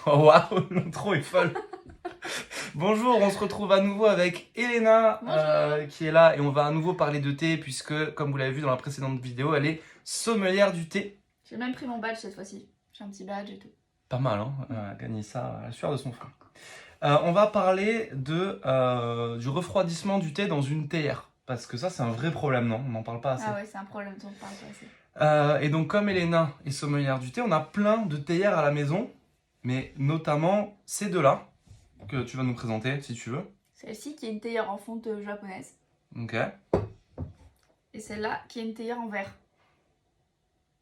Oh waouh, l'intro est folle. Bonjour, on se retrouve à nouveau avec Elena qui est là et on va à nouveau parler de thé puisque, comme vous l'avez vu dans la précédente vidéo, elle est sommelière du thé. J'ai même pris mon badge cette fois-ci. J'ai un petit badge et tout. Pas mal, hein, gagner ça à la sueur de son front. On va parler du refroidissement du thé dans une théière. Parce que ça, c'est un vrai problème, non? On n'en parle pas assez. Ah ouais, c'est un problème dont on parle pas assez. Et donc, comme Elena est sommelière du thé, on a plein de théières à la maison, mais notamment ces deux-là, que tu vas nous présenter si tu veux. Celle-ci qui est une théière en fonte japonaise. Ok. Et celle-là qui est une théière en verre.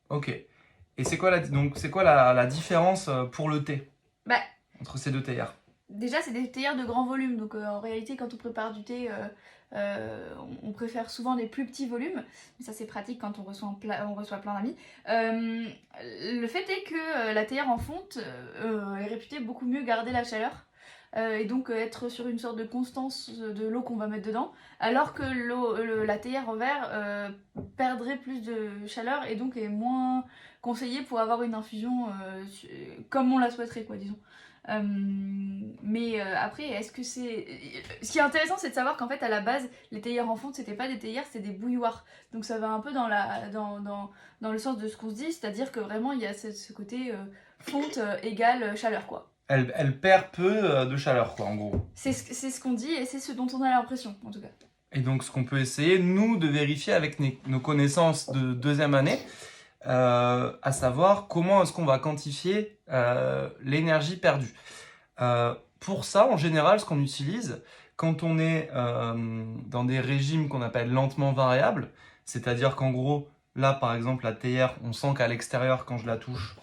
Ok. Et c'est quoi la différence pour le thé Bah, entre ces deux théières? déjà, c'est des théières de grand volume. Donc en réalité, quand on prépare du thé, on préfère souvent des plus petits volumes. Mais ça, c'est pratique quand on reçoit plein d'amis. Le fait est que la théière en fonte est réputée beaucoup mieux garder la chaleur. Et donc être sur une sorte de constance de l'eau qu'on va mettre dedans, alors que la théière en verre perdrait plus de chaleur et donc est moins conseillée pour avoir une infusion comme on la souhaiterait, quoi, disons. Après, est-ce que c'est... Ce qui est intéressant, c'est de savoir qu'en fait, à la base, les théières en fonte, c'était pas des théières, c'était des bouilloires. Donc ça va un peu dans le sens de ce qu'on se dit, c'est-à-dire que vraiment, il y a ce côté fonte égale chaleur, quoi. Elle perd peu de chaleur, quoi, en gros. C'est ce qu'on dit et c'est ce dont on a l'impression, en tout cas. Et donc, ce qu'on peut essayer, nous, de vérifier avec nos connaissances de deuxième année, à savoir comment est-ce qu'on va quantifier l'énergie perdue. Pour ça, en général, ce qu'on utilise, quand on est dans des régimes qu'on appelle lentement variables, c'est-à-dire qu'en gros, là, par exemple, la théière, on sent qu'à l'extérieur, quand je la touche,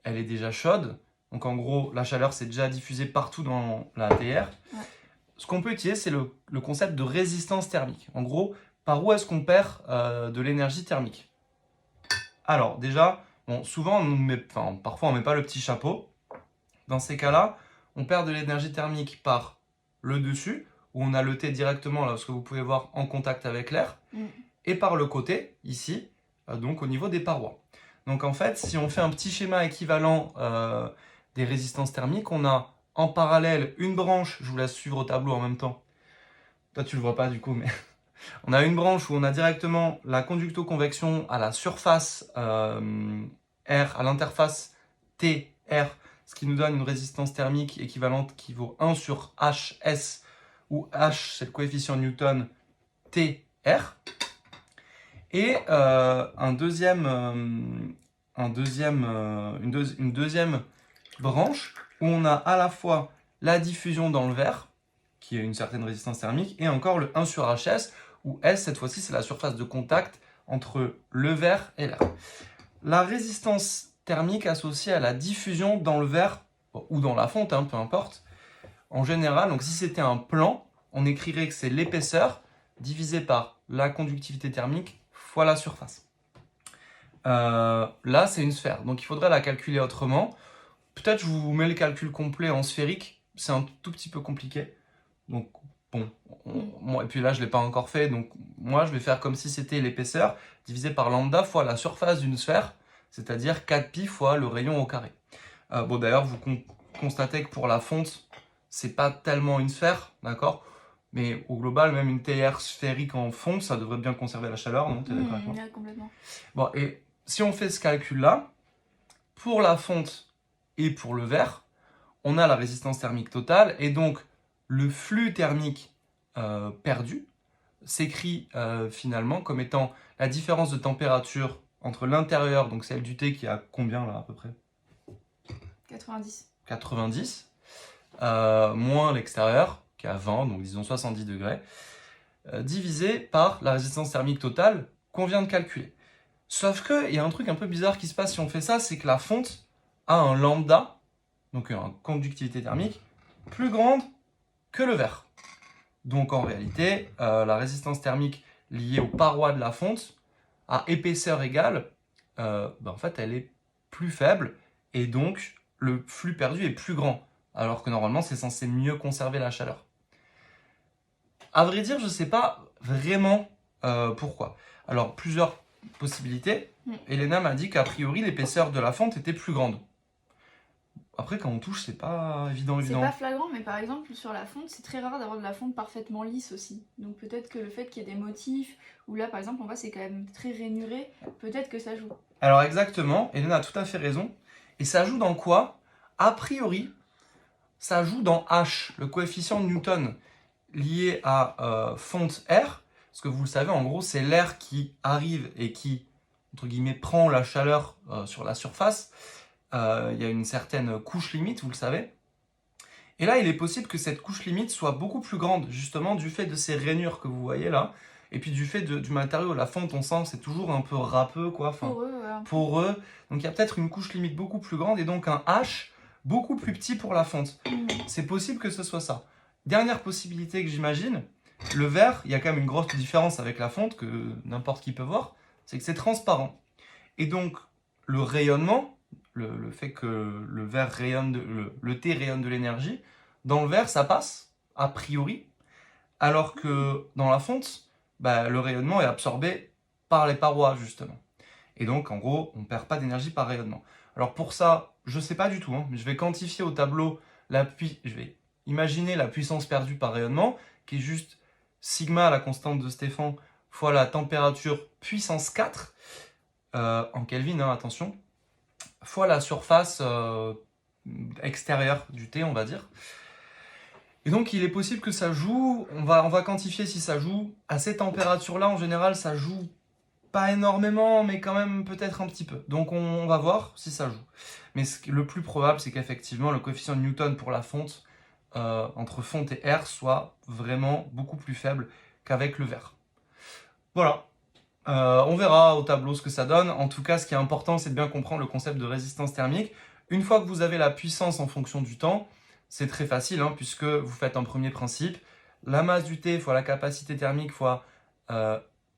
elle est déjà chaude. Donc en gros, la chaleur s'est déjà diffusée partout dans la théière. Ouais. Ce qu'on peut utiliser, c'est le concept de résistance thermique. En gros, par où est-ce qu'on perd de l'énergie thermique? Alors déjà, bon, souvent, parfois on ne met pas le petit chapeau. Dans ces cas-là, on perd de l'énergie thermique par le dessus, où on a le thé directement, là, ce que vous pouvez voir, en contact avec l'air, et par le côté, ici, donc au niveau des parois. Donc en fait, si on fait un petit schéma équivalent des résistances thermiques, on a en parallèle une branche, je vous laisse suivre au tableau en même temps. Toi tu le vois pas du coup, mais on a une branche où on a directement la conducto-convection à la surface R, à l'interface T-R, ce qui nous donne une résistance thermique équivalente qui vaut 1 sur HS, où H c'est le coefficient Newton, TR. Et une deuxième branche où on a à la fois la diffusion dans le verre, qui a une certaine résistance thermique, et encore le 1 sur HS, où S, cette fois-ci, c'est la surface de contact entre le verre et l'air. La résistance thermique associée à la diffusion dans le verre, ou dans la fonte, hein, peu importe, en général, donc si c'était un plan, on écrirait que c'est l'épaisseur divisée par la conductivité thermique fois la surface. Là, c'est une sphère, donc il faudrait la calculer autrement. Peut-être je vous mets le calcul complet en sphérique, c'est un tout petit peu compliqué. Donc bon, et puis là je ne l'ai pas encore fait, donc moi je vais faire comme si c'était l'épaisseur divisé par lambda fois la surface d'une sphère, c'est-à-dire 4pi fois le rayon au carré. Bon d'ailleurs vous constatez que pour la fonte, c'est pas tellement une sphère, d'accord? Mais au global, même une théière sphérique en fonte, ça devrait bien conserver la chaleur, non? T'es d'accord avec moi? Ouais, complètement. Bon, et si on fait ce calcul-là, pour la fonte et pour le verre, on a la résistance thermique totale, et donc le flux thermique perdu s'écrit finalement comme étant la différence de température entre l'intérieur, donc celle du thé qui a combien là à peu près? 90. 90, moins l'extérieur qui est à 20, donc disons 70 degrés, divisé par la résistance thermique totale qu'on vient de calculer. Sauf qu'il y a un truc un peu bizarre qui se passe si on fait ça, c'est que la fonte a un lambda, donc une conductivité thermique, plus grande que le verre. Donc en réalité, la résistance thermique liée aux parois de la fonte, à épaisseur égale, en fait elle est plus faible, et donc le flux perdu est plus grand, alors que normalement c'est censé mieux conserver la chaleur. À vrai dire, je ne sais pas vraiment pourquoi. Alors plusieurs possibilités. Elena m'a dit qu'a priori l'épaisseur de la fonte était plus grande. après, quand on touche, c'est pas évident, C'est évident. pas flagrant, mais par exemple sur la fonte, c'est très rare d'avoir de la fonte parfaitement lisse aussi. Donc peut-être que le fait qu'il y ait des motifs, ou là par exemple on voit c'est quand même très rainuré, peut-être que ça joue. Alors exactement, Hélène a tout à fait raison. Et ça joue dans quoi? A priori, ça joue dans H, le coefficient de Newton lié à fonte R. Parce que vous le savez, en gros, c'est l'air qui arrive et qui, entre guillemets, prend la chaleur sur la surface. Il y a une certaine couche limite, vous le savez. Et là, il est possible que cette couche limite soit beaucoup plus grande, justement, du fait de ces rainures que vous voyez là. Et puis du fait du matériau, la fonte, on sent, c'est toujours un peu râpeux, quoi. Enfin, Pour eux, un peu. poreux. Donc il y a peut-être une couche limite beaucoup plus grande et donc un H beaucoup plus petit pour la fonte. C'est possible que ce soit ça. Dernière possibilité que j'imagine, le verre, il y a quand même une grosse différence avec la fonte que n'importe qui peut voir, c'est que c'est transparent. Et donc le rayonnement, le fait que le verre rayonne, le thé rayonne de l'énergie, dans le verre ça passe, a priori, alors que dans la fonte, bah, le rayonnement est absorbé par les parois justement. Et donc, en gros, on ne perd pas d'énergie par rayonnement. Alors pour ça, je ne sais pas du tout, mais je vais quantifier au tableau je vais imaginer la puissance perdue par rayonnement, qui est juste sigma, la constante de Stéphan, fois la température puissance 4, en Kelvin, hein, attention, fois la surface extérieure du thé, on va dire. Et donc, il est possible que ça joue, on va quantifier si ça joue. À ces températures-là, en général, ça joue pas énormément, mais quand même peut-être un petit peu. Donc on va voir si ça joue. Mais le plus probable, c'est qu'effectivement le coefficient de Newton pour la fonte, entre fonte et R, soit vraiment beaucoup plus faible qu'avec le verre. Voilà. On verra au tableau ce que ça donne. En tout cas, ce qui est important, c'est de bien comprendre le concept de résistance thermique. Une fois que vous avez la puissance en fonction du temps, c'est très facile, hein, puisque vous faites un premier principe. La masse du thé fois la capacité thermique fois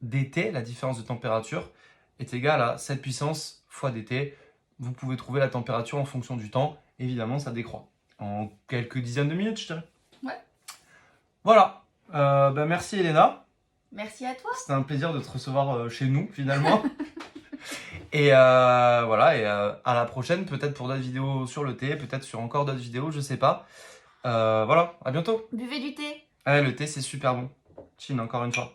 dt, la différence de température, est égale à cette puissance fois dt. Vous pouvez trouver la température en fonction du temps. Évidemment, ça décroît. En quelques dizaines de minutes, je dirais. Ouais. Voilà. Merci Elena. Merci à toi. C'était un plaisir de te recevoir chez nous, finalement. Et voilà, et à la prochaine, peut-être pour d'autres vidéos sur le thé, peut-être sur encore d'autres vidéos, je sais pas. Voilà, à bientôt. Buvez du thé. Ouais, le thé, c'est super bon. Chine, encore une fois.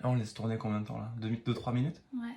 Là, on laisse tourner combien de temps là 2-3 minutes? Ouais.